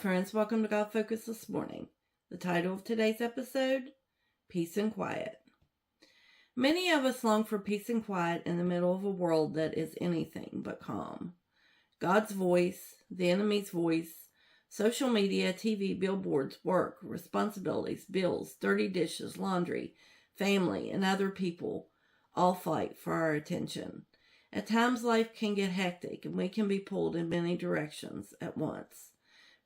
friends, welcome to God Focus this morning. The title of today's episode, Peace and Quiet. Many of us long for peace and quiet in the middle of a world that is anything but calm. God's voice, the enemy's voice, social media, TV, billboards, work, responsibilities, bills, dirty dishes, laundry, family, and other people all fight for our attention. At times life can get hectic and we can be pulled in many directions at once.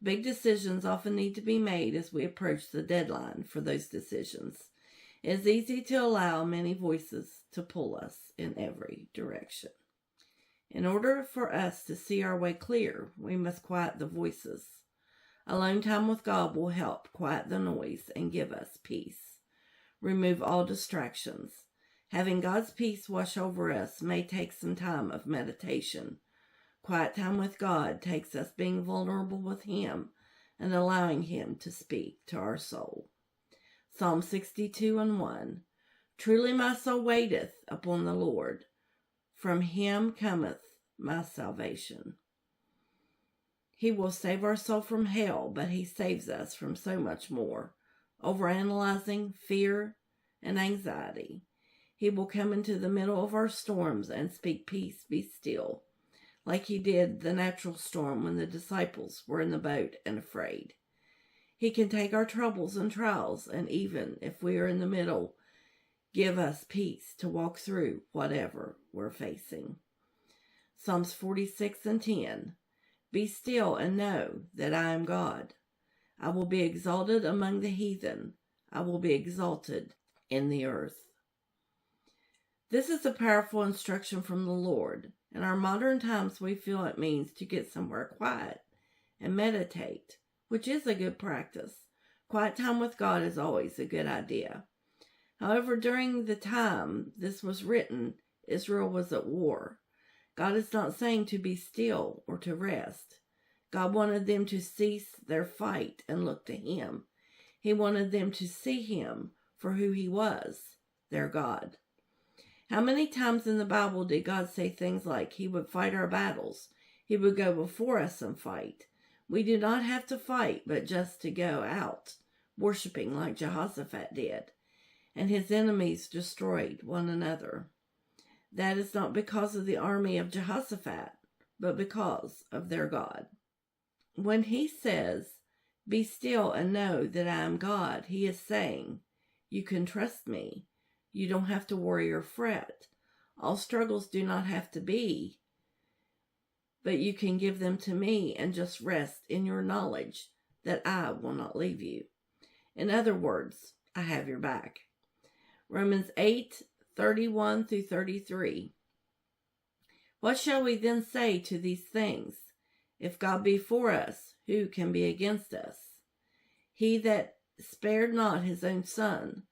Big decisions often need to be made as we approach the deadline for those decisions. It is easy to allow many voices to pull us in every direction. In order for us to see our way clear, we must quiet the voices. Alone time with God will help quiet the noise and give us peace. Remove all distractions. Having God's peace wash over us may take some time of meditation. Quiet time with God takes us being vulnerable with Him and allowing Him to speak to our soul. Psalm 62:1. Truly my soul waiteth upon the Lord. From Him cometh my salvation. He will save our soul from hell, but He saves us from so much more. Overanalyzing, fear, and anxiety. He will come into the middle of our storms and speak peace, be still. Like He did the natural storm when the disciples were in the boat and afraid. He can take our troubles and trials, and even if we are in the middle, give us peace to walk through whatever we're facing. Psalms 46:10. Be still and know that I am God. I will be exalted among the heathen. I will be exalted in the earth. This is a powerful instruction from the Lord. In our modern times, we feel it means to get somewhere quiet and meditate, which is a good practice. Quiet time with God is always a good idea. However, during the time this was written, Israel was at war. God is not saying to be still or to rest. God wanted them to cease their fight and look to Him. He wanted them to see Him for who He was, their God. How many times in the Bible did God say things like He would fight our battles? He would go before us and fight. We do not have to fight, but just to go out, worshiping like Jehoshaphat did, and his enemies destroyed one another. That is not because of the army of Jehoshaphat, but because of their God. When He says, be still and know that I am God, He is saying, you can trust me. You don't have to worry or fret. All struggles do not have to be, but you can give them to me and just rest in your knowledge that I will not leave you. In other words, I have your back. Romans 8:31-33. What shall we then say to these things? If God be for us, who can be against us? He that spared not His own Son,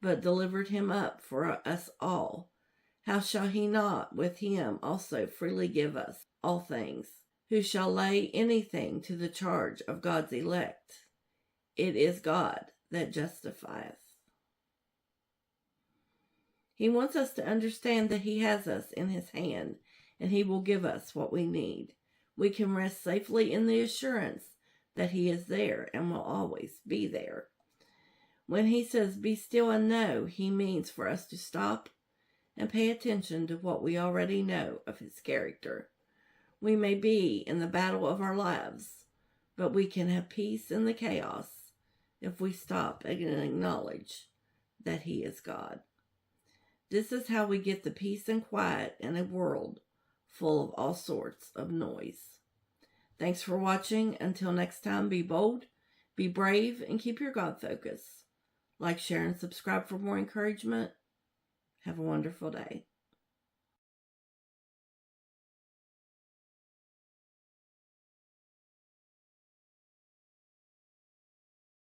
but delivered Him up for us all, how shall He not with Him also freely give us all things? Who shall lay anything to the charge of God's elect? It is God that justifieth. He wants us to understand that He has us in His hand, and He will give us what we need. We can rest safely in the assurance that He is there and will always be there. When He says, be still and know, He means for us to stop and pay attention to what we already know of His character. We may be in the battle of our lives, but we can have peace in the chaos if we stop and acknowledge that He is God. This is how we get the peace and quiet in a world full of all sorts of noise. Thanks for watching. Until next time, be bold, be brave, and keep your God focus. Like, share, and subscribe for more encouragement. Have a wonderful day.